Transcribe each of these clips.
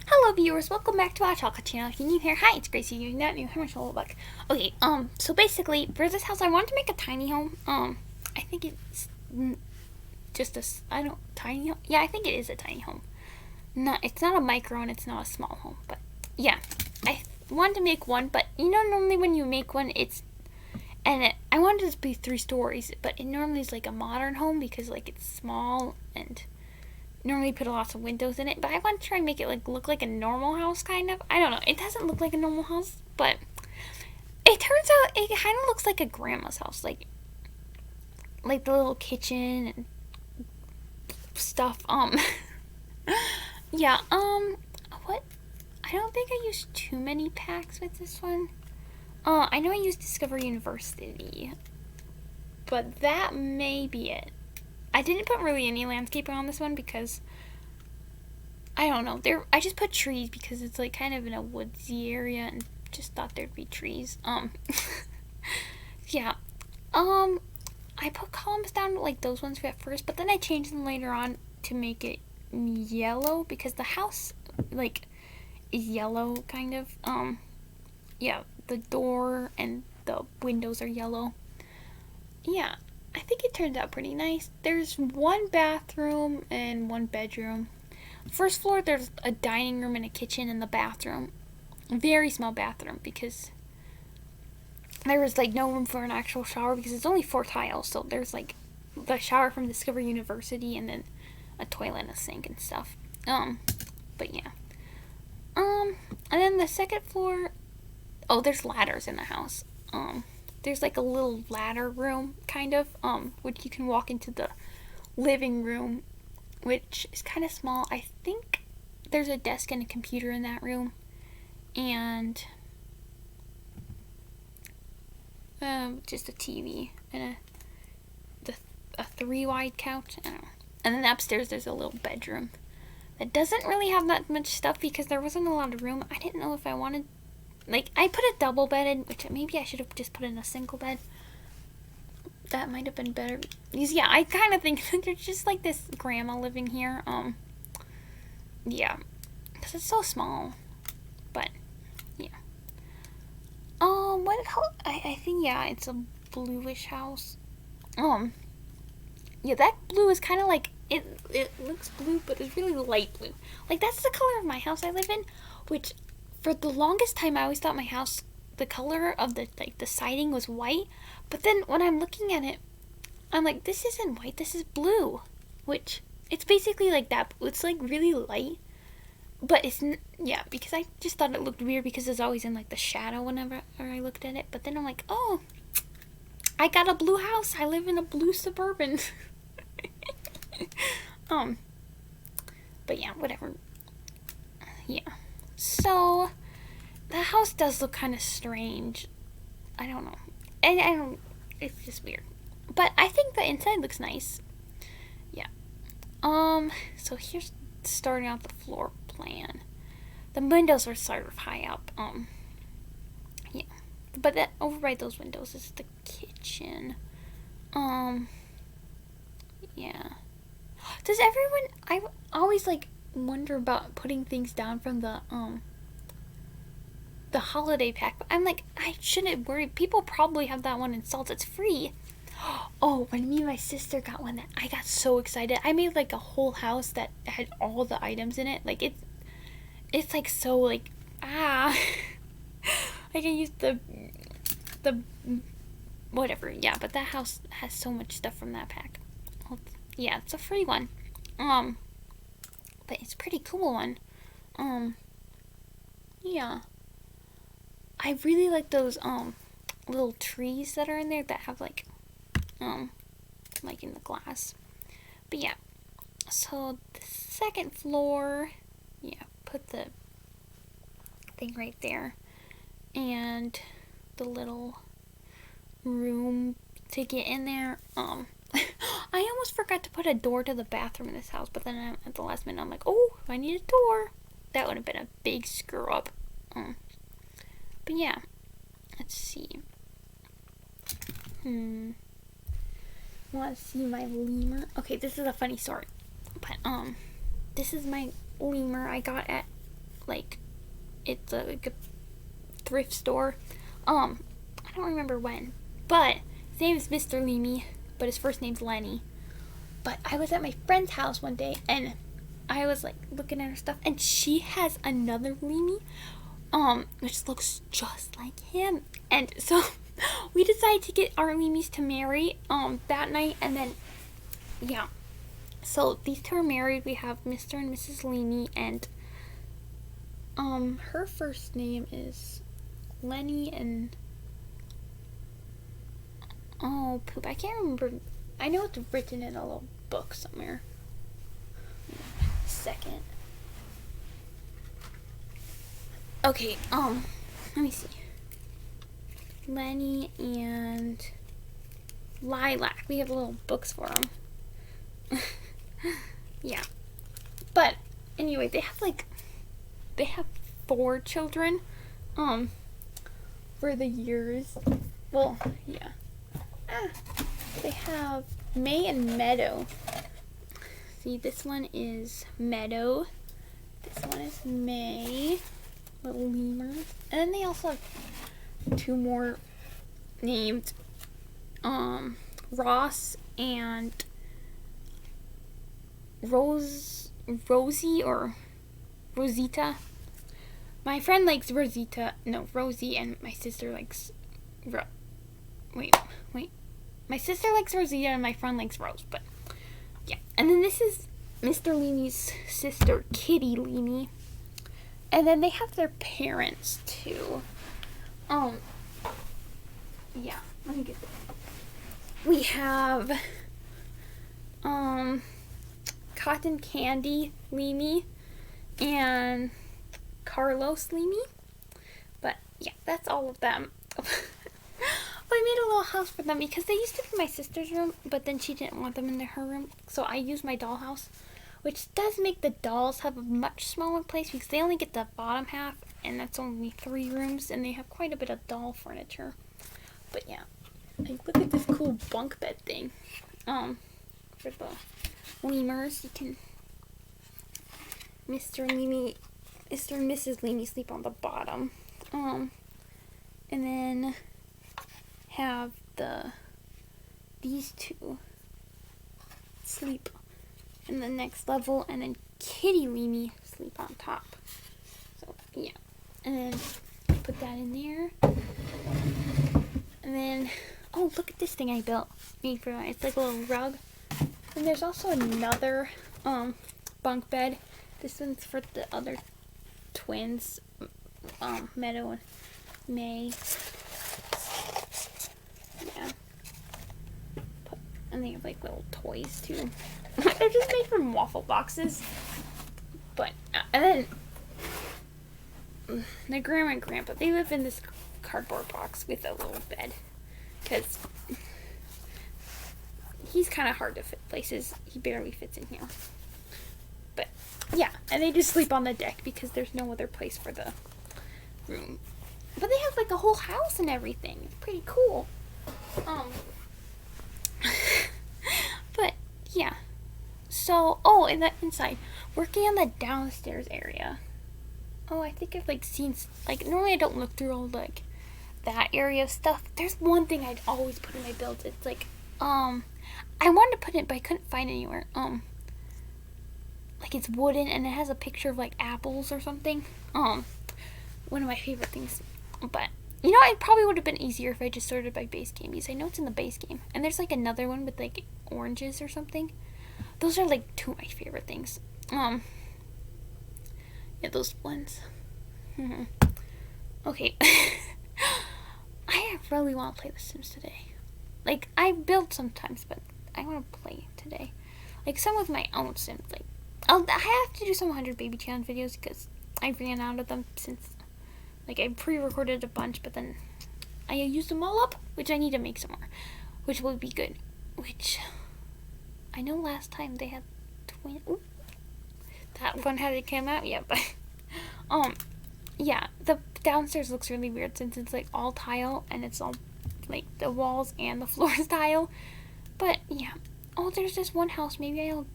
Hello viewers, welcome back to our chocolate channel. If you're new here, hi, it's Gracie, you're not new, I'm Marshmallows. Okay, so basically, for this house, I wanted to make a tiny home. I think it's just tiny home? Yeah, I think it is a tiny home. It's not a micro and it's not a small home, but yeah. I wanted to make one, but you know, normally when you make one, I wanted it to be 3 stories, but it normally is like a modern home because like it's small and normally put lots of windows in it, but I want to try and make it like look like a normal house kind of. I don't know. It doesn't look like a normal house, but it turns out it kind of looks like a grandma's house, like the little kitchen and stuff. Yeah. What? I don't think I used too many packs with this one. I know I used Discover University, but that may be it. I didn't put really any landscaping on this one because I don't know. I just put trees because it's like kind of in a woodsy area and just thought there'd be trees. Yeah. I put columns down like those ones at first, but then I changed them later on to make it yellow because the house like is yellow kind of. Yeah, the door and the windows are yellow. Yeah. I think it turned out pretty nice. There's 1 bathroom and 1 bedroom. First floor, there's a dining room and a kitchen in the bathroom. A very small bathroom because there was like no room for an actual shower because it's only 4 tiles. So there's like the shower from Discover University and then a toilet and a sink and stuff. But yeah. And then the second floor, there's ladders in the house. There's like a little ladder room, kind of, which you can walk into the living room, which is kind of small. I think there's a desk and a computer in that room, and just a TV and a 3-wide couch. I don't know. And then upstairs there's a little bedroom that doesn't really have that much stuff because there wasn't a lot of room. I didn't know if I wanted. Like, I put a double bed in, which maybe I should have just put in a single bed. That might have been better. Because, yeah, I kind of think that there's just, like, this grandma living here. Yeah. Because it's so small. But, yeah. What color? I think, yeah, it's a bluish house. Yeah, that blue is kind of like, it looks blue, but it's really light blue. Like, that's the color of my house I live in, which for the longest time, I always thought my house, the color of the siding was white. But then when I'm looking at it, I'm like, this isn't white, this is blue. Which, it's basically like that. It's like really light. But it's, yeah, because I just thought it looked weird because it's always in like the shadow whenever I looked at it. But then I'm like, oh, I got a blue house. I live in a blue suburban. But yeah, whatever. Yeah. So, the house does look kind of strange. I don't know. I don't, it's just weird. But I think the inside looks nice. Yeah. So here's starting out the floor plan. The windows are sort of high up. Yeah. But that over by those windows is the kitchen. Yeah. Does everyone, I always like wonder about putting things down from the holiday pack, but I'm like, I shouldn't worry. People probably have that one installed. It's free. Oh, when me and my sister got one, that I got so excited. I made like a whole house that had all the items in it. Like it's like so like I can use the whatever. Yeah, but that house has so much stuff from that pack. Yeah, it's a free one. But it's a pretty cool one. Yeah. I really like those little trees that are in there that have like in the glass. But yeah. So the second floor, yeah, put the thing right there. And the little room to get in there. I almost forgot to put a door to the bathroom in this house, but then at the last minute I'm like, oh, I need a door. That would have been a big screw up. But yeah, let's see. Want to see my lemur? Okay, this is a funny story. But this is my lemur I got at like it's like a thrift store. I don't remember when, but his name is Mr. Leamy, but his first name's Lenny. But I was at my friend's house one day, and I was like looking at her stuff, and she has another Leamy, which looks just like him. And so we decided to get our Leamys to marry that night, and then yeah. So these two are married. We have Mr. and Mrs. Leamy, and her first name is Lenny, and oh poop, I can't remember. I know it's written in a little book somewhere. Second. Okay, let me see. Lenny and Lilac. We have little books for them. Yeah. But anyway, they have 4 children. For the years. Well, yeah. They have May and Meadow. See, this one is Meadow. This one is May. Little lemurs. And then they also have 2 more named Ross and Rosie or Rosita. My friend likes Rosie, and my sister likes wait. My sister likes Rosita and my friend likes Rose, but yeah. And then this is Mr. Leamy's sister, Kitty Leamy. And then they have their parents too. Yeah, let me get this. We have Cotton Candy Leamy and Carlos Leamy. But yeah, that's all of them. I made a little house for them because they used to be my sister's room, but then she didn't want them in her room, so I used my dollhouse, which does make the dolls have a much smaller place because they only get the bottom half, and that's only 3 rooms, and they have quite a bit of doll furniture. But yeah, like, look at this cool bunk bed thing. For the lemurs, you can Mr. and Mrs. Leamy sleep on the bottom. And then have these 2 sleep in the next level, and then Kitty Leamy sleep on top. So yeah, and then put that in there, and then look at this thing I made for that. It's like a little rug. And there's also another bunk bed. This one's for the other twins, Meadow and May. Yeah. And they have like little toys too. They're just made from waffle boxes. But and then my grandma and grandpa, they live in this cardboard box with a little bed, because he's kind of hard to fit places. He barely fits in here. But yeah, and they just sleep on the deck because there's no other place for the room. But they have like a whole house and everything. It's pretty cool. But yeah. So, in the inside, working on the downstairs area. I think I've like seen, like, normally I don't look through all like that area of stuff. There's one thing I'd always put in my builds. It's like, I wanted to put it, but I couldn't find it anywhere. Like, it's wooden and it has a picture of like apples or something. One of my favorite things. But you know, it probably would have been easier if I just sorted by base game, because I know it's in the base game. And there's like another one with like oranges or something. Those are like 2 of my favorite things. Yeah, those ones. Okay. I really want to play The Sims today. Like, I build sometimes, but I want to play today. Like, some of my own Sims. Like, I have to do some 100 Baby Challenge videos because I ran out of them since, like, I pre-recorded a bunch, but then I used them all up, which I need to make some more, which would be good. Which, I know last time they had that one hadn't come out yet, but, yeah, the downstairs looks really weird since it's, like, all tile, and it's all, like, the walls and the floors tile, but, yeah. There's this one house, maybe I'll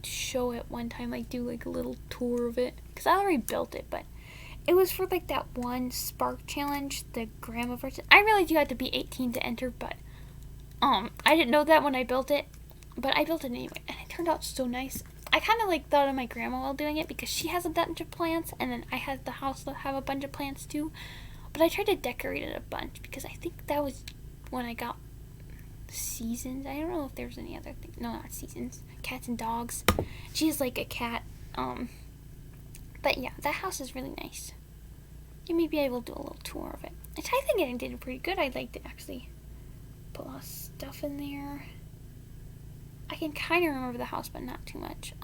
show it one time, like, do, like, a little tour of it, because I already built it, but it was for like that one Spark challenge, the grandma version. I realized you had to be 18 to enter, but I didn't know that when I built it, but I built it anyway, and it turned out so nice. I kind of like thought of my grandma while doing it because she has a bunch of plants, and then I had the house that have a bunch of plants too. But I tried to decorate it a bunch because I think that was when I got seasons. I don't know if there's any other thing. No, not seasons. Cats and dogs. She has like a cat. But yeah, that house is really nice. You may be able to do a little tour of it. I think I did pretty good. I liked it actually. Put a lot of stuff in there. I can kind of remember the house, but not too much.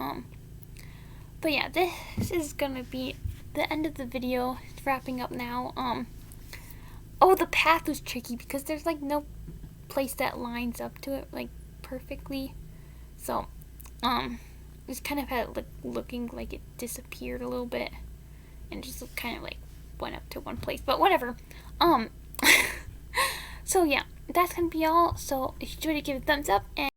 But yeah, this is gonna be the end of the video. It's wrapping up now. Oh, the path was tricky because there's like no place that lines up to it like perfectly. So, it's kind of had it looking like it disappeared a little bit, and just kind of like went up to one place. But whatever. So yeah, that's gonna be all. So if you enjoyed it, give it a thumbs up and